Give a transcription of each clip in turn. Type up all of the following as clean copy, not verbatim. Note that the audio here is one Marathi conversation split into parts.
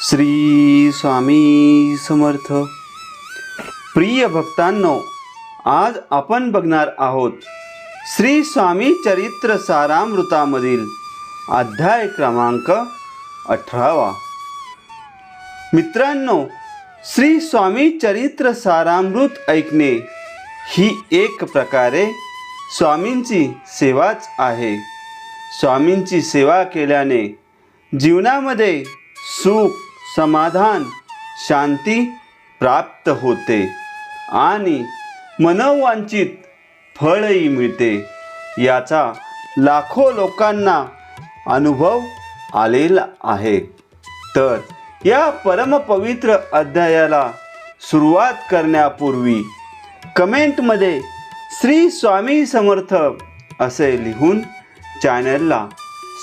श्री स्वामी समर्थ. प्रिय भक्तांनो, आज आपण बघणार आहोत श्री स्वामी चरित्र सारामृतामधील अध्याय क्रमांक 18. मित्रांनो, श्री स्वामी चरित्र सारामृत ऐकणे ही एक प्रकारे स्वामींची सेवाच आहे. स्वामींची सेवा केल्याने जीवनामध्ये सुख, समाधान, शांती प्राप्त होते आणि मनोवांछित फळही मिळते. याचा लाखो लोकांना अनुभव आलेला आहे. तर या परमपवित्र अध्यायाला सुरुवात करण्यापूर्वी कमेंटमध्ये श्री स्वामी समर्थ असे लिहून चॅनलला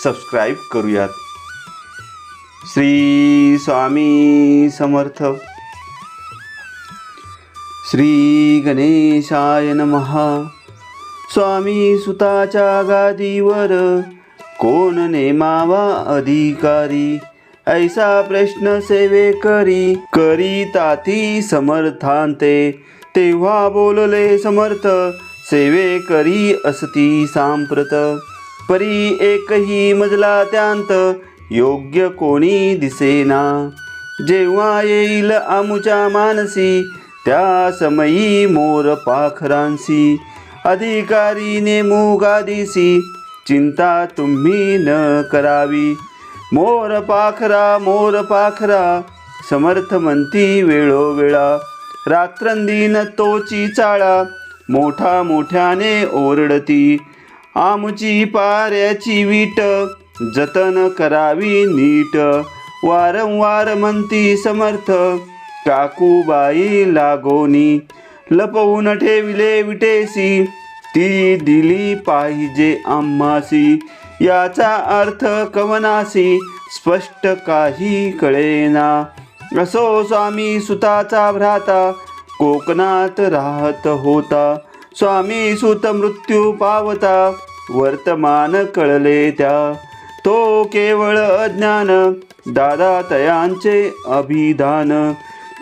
सबस्क्राईब करूयात. श्री स्वामी समर्थ. श्री गणेशाय नमः. स्वामी सुताच्या गादीवर कोण नेमावा अधिकारी, ऐसा प्रश्न सेवेकरी करीताती समर्थांते. तेव्हा बोलले समर्थ, सेवेकरी असती सांप्रत. परी एकही मजला त्यांत, योग्य कोणी दिसेना. जेव्हा येईल आमुच्या मानसी, त्या समयी मोर पाखरांसी. अधिकारी नेमू गादीसी, चिंता तुम्ही न करावी. मोर पाखरा समर्थ म्हणती वेळोवेळा. रात्रंदिन तोची चाळा, मोठ्याने ओरडती. आमुची पाऱ्याची वीट, जतन करावी नीट. वारंवार म्हणती समर्थ, काकूबाई लागोनी. लपवून ठेविले विटेसी, ती दिली पाहिजे आम्हासी. याचा अर्थ कवनासी, स्पष्ट काही कळेना. असो स्वामी सुताचा भ्राता, कोकणात राहत होता. स्वामी सुत मृत्यू पावता, वर्तमान कळले त्या. तो केवळ अज्ञान, दादा तयांचे अभिधान.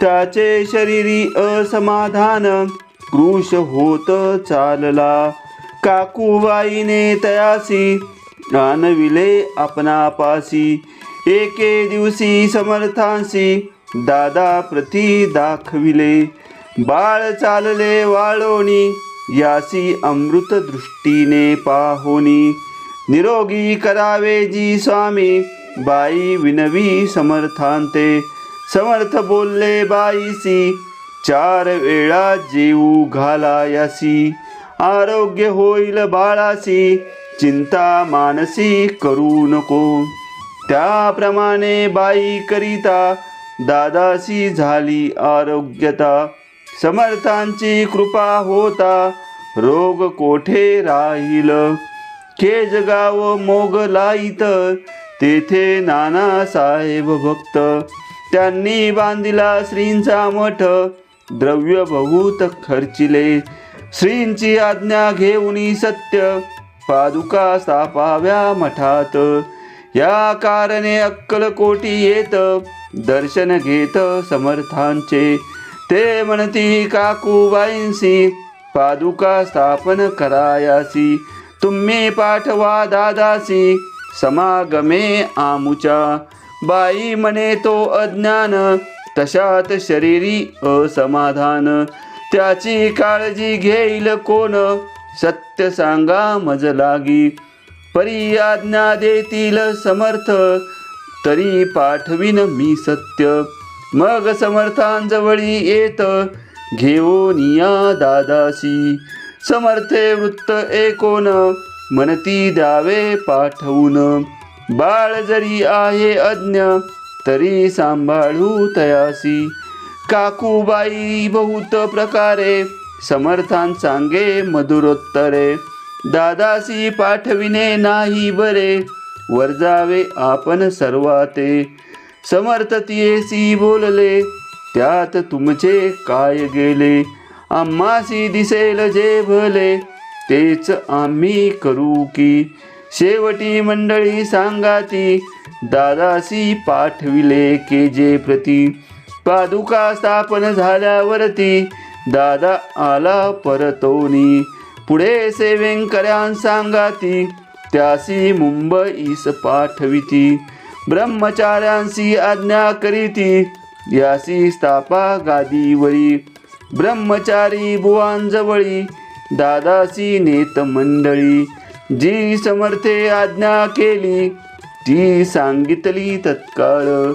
त्याचे शरीरी असमाधान, क्रूश होत चालला. काकूबाईने तयासी, आणविले आपणापासी. एके दिवशी समर्थांसी, दादा प्रती दाखविले. बाळ चालले वाळोनी, यासी अमृत दृष्टीने पाहोनी. निरोगी करावे जी स्वामी, बाई विनवी समर्थांते. समर्थ बोलले बाईसी, 4 वेळा जेवू घालायासी. आरोग्य होईल बाळासी, चिंता मानसी करू नको. त्याप्रमाणे बाई करिता, दादासी झाली आरोग्यता. समर्थांची कृपा होता, रोग कोठे राहील. केज गाव मोगलाईत, तेथे नानासाहेब भक्त. त्यांनी बांधिला श्रींचा मठ, द्रव्य बहुत खर्चिले. श्रींची आज्ञा घेऊनी सत्य, पादुका स्थापाव्या मठात. या कारणे अक्कलकोटी येत, दर्शन घेत समर्थांचे. ते म्हणती काकूबाईंसी, पादुका स्थापन करायासी. तुम्ही पाठवा दादासी, समागमे आमुच्या. बाई म्हणे तो अज्ञान, तशात शरीरी असमाधान. त्याची काळजी घेईल कोण, सत्य सांगा मज लागी. परी आज्ञा देतील समर्थ, तरी पाठवीन मी सत्य. मग समर्थांजवळी येत, घेऊन या दादासी. समर्थे वृत्त ऐकोन, म्हणती द्यावे पाठवून. बाळ जरी आहे अज्ञ, तरी सांभाळू तयासी. काकूबाई बहुत प्रकारे, समर्थां सांगे मधुरोत्तरे. दादासी पाठविणे नाही बरे, वर जावे आपण सर्वाते. समर्थ तियेसी बोलले, त्यात तुमचे काय गेले. आम्हासी दिसेल जे भले, तेच आम्ही करू की. शेवटी मंडळी सांगाती, दादासी पाठविले केजे प्रती. पादुका स्थापन झाल्यावरती दादा आला परतोनी. पुढे सेवेंकऱ्यां सांगाती त्यासी मुंबईस पाठविती. ब्रह्मचार्यांसी आज्ञा करीती यासी स्थापा गादीवरी. ब्रह्मचारी बुवांजवळी दादासी नेत मंडळी. जी समर्थे आज्ञा केली ती सांगितली तत्काळ.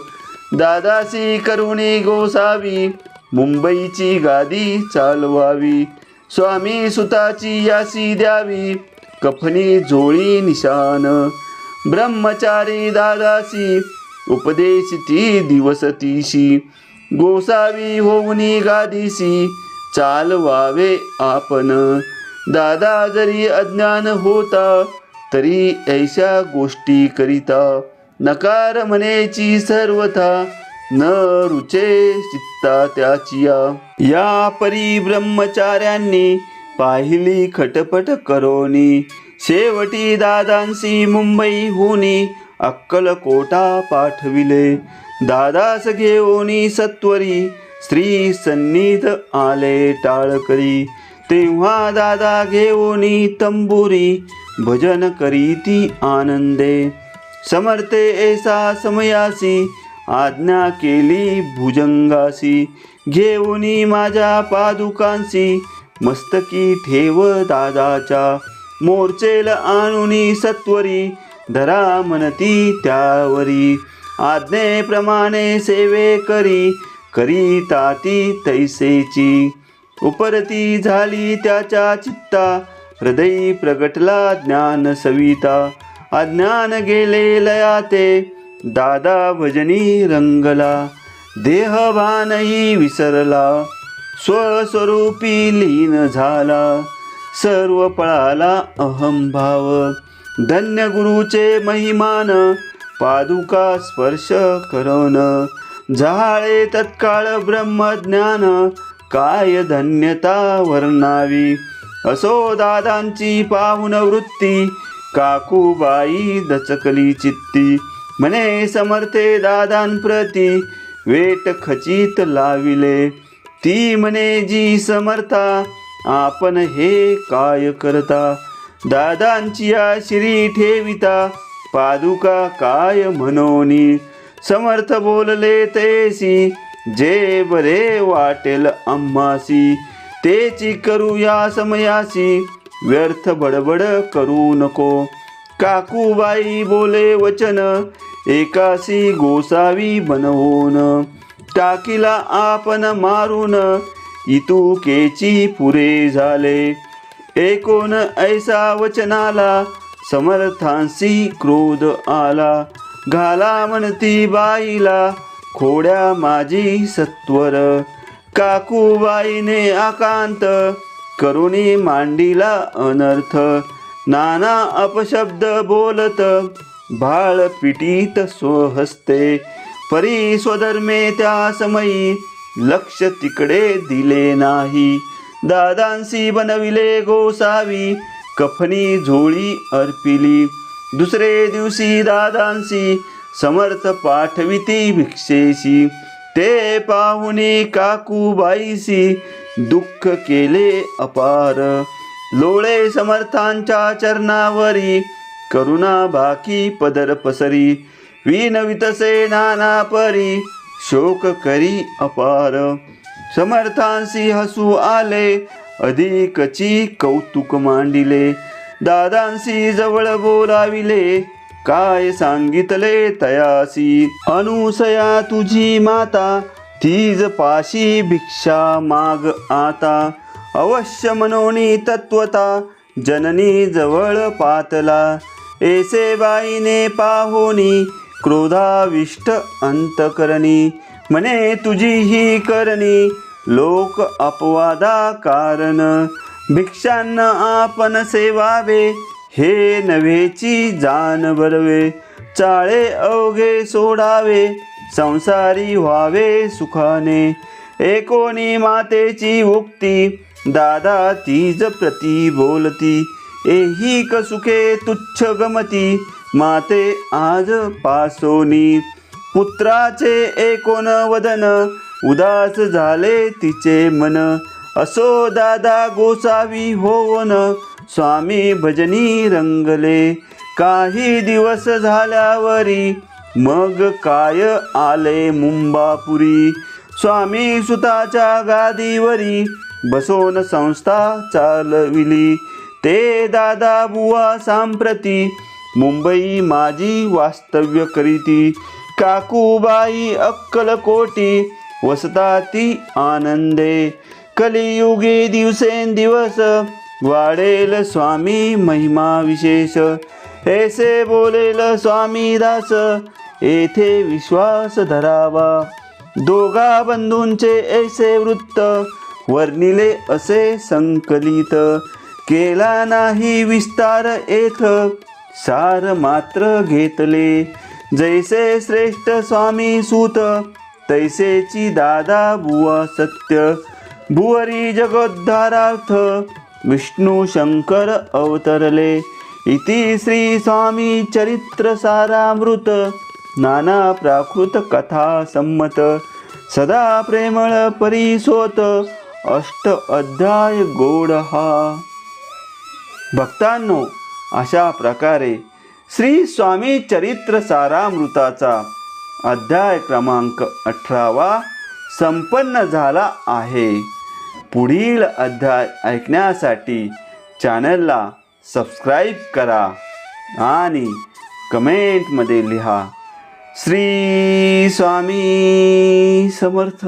दादासी करुणी गोसावी मुंबईची गादी चालवावी. स्वामी सुताची यासी द्यावी कफनी झोळी निशान. ब्रह्मचारी दादासी उपदेशिती दिवसतीशी. गोसावी होऊनी गादीसी चालवावे आपण. दादा जरी अज्ञान होता तरी ऐशा गोष्टी करिता. नकार म्हणेची सर्वथा न रुचे चित्ता त्याचिया. या परी ब्रह्मचार्यांनी पाहिली खटपट करोनी. शेवटी दादांसी मुंबईहुनी अक्कलकोटा पाठविले. दादास घेऊनी सत्वरी श्री सन्निध आले टाळकरी. तेव्हा दादा घेऊनी तंबुरी भजन करीती आनंदे. समर्थे ऐसा समयासी आज्ञा केली भुजंगासी. घेऊनी माझ्या पादुकांसी मस्तकी ठेव दादाच्या. मोर्चेल आणुनी सत्वरी धरा म्हणती त्यावरी. आज्ञेप्रमाणे सेवे करीता ती तैसेची. उपरती झाली त्याच्या चित्ता हृदयी प्रगटला ज्ञान सविता. अज्ञान गेले लयाते दादा भजनी रंगला. देहभानही विसरला स्वस्वरूपी लीन झाला. सर्व पळाला अहंभाव. धन्य गुरुचे महिमान पादुका स्पर्श करोन. झाळे तत्काळ ब्रह्मज्ञान काय धन्यता वर्णावी. असो दादांची पाहुन वृत्ती काकूबाई दचकली चित्ती. म्हणे समर्थे दादांप्रती वेट खचित लाविले. ती म्हणे जी समर्था आपण हे काय करता. दादांची या शिरी ठेविता पादुका काय म्हणोनी. समर्थ बोलले तैसी जे बरे वाटेल आम्हासी. तेची करू या समयासी व्यर्थ बडबड करू नको. काकूबाई बोले वचन एकासी गोसावी बनवून. टाकीला आपण मारून इतुकेची पुरे झाले. एकोन ऐसा वचनाला समर्थांसी क्रोध आला. घाला म्हणती बाईला खोड्या माझी सत्वर. काकूबाईने आकांत करुणी मांडीला अनर्थ. नाना अपशब्द बोलत भाळ पिटीत स्वहस्ते. परी स्वधर्मे त्या समयी लक्ष तिकडे दिले नाही. दादांसी बनविले गोसावी कफनी झोळी अर्पिली. दुसरे दिवशी दादांसी समर्थ पाठविती भिक्षेशी. ते पाहुनी काकूबाईसी दुःख केले अपार. लोळे समर्थांच्या चरणावरी करुणा बाकी पदर पसरी. विनवितसे नाना परी शोक करी अपार. समर्थांसी हसू आले अधिकची कौतुक मांडिले. दादांसी जवळ बोलाविले काय सांगितले तयासी. अनुसया तुझी माता तीज पाशी भिक्षा माग आता. अवश्य मनोनी तत्वता जननी जवळ पातला. ऐसे बाईने पाहोनी क्रोधाविष्ट अंतकरणी. म्हणे तुझी ही करणी लोक अपवादा कारण. भिक्षान्न आपण सेवावे हे नव्हेची जाण बरवे. चाळे अवघे सोडावे संसारी व्हावे सुखाने. एकोणी मातेची उक्ती दादा तीज प्रती बोलती. एही सुखे तुच्छ गमती माते आज पासोनी पुत्राचे एकोण वदन उदास झाले तिचे मन असो दादा गोसावी होवन स्वामी भजनी रंगले काही दिवस झाल्यावरी मग काय आले मुंबापुरी स्वामी सुताच्या गादीवरी बसवून संस्था चालविली ते दादा बुवा सांप्रती मुंबई माझी वास्तव्य करीती काकूबाई अक्कलकोटी वसता ती आनंदे कलियुगे दिवसेंदिवस वाढेल स्वामी महिमा विशेष ऐसे बोलेल स्वामी दास येथे विश्वास धरावा दोघा बंधूंचे ऐसे वृत्त वर्णिले असे संकलित केला नाही विस्तार येथ सार मात्र घेतले जैसे श्रेष्ठ स्वामी सूत तैसेची दादा बुवा सत्य भुवरी जगोद्धारार्थ विष्णू शंकर अवतरले इति श्री स्वामी चरित्र सारामृत नाना प्राकृत कथा संमत सदा प्रेमळ परिसोत अष्ट अध्याय गोड हा. भक्तांनो, अशा प्रकारे श्री स्वामी चरित्र सारामृताचा अध्याय क्रमांक 18 संपन्न झाला आहे. पुढील अध्याय ऐकण्यासाठी चॅनलला सबस्क्राईब करा आणि कमेंटमध्ये लिहा. श्री स्वामी समर्थ.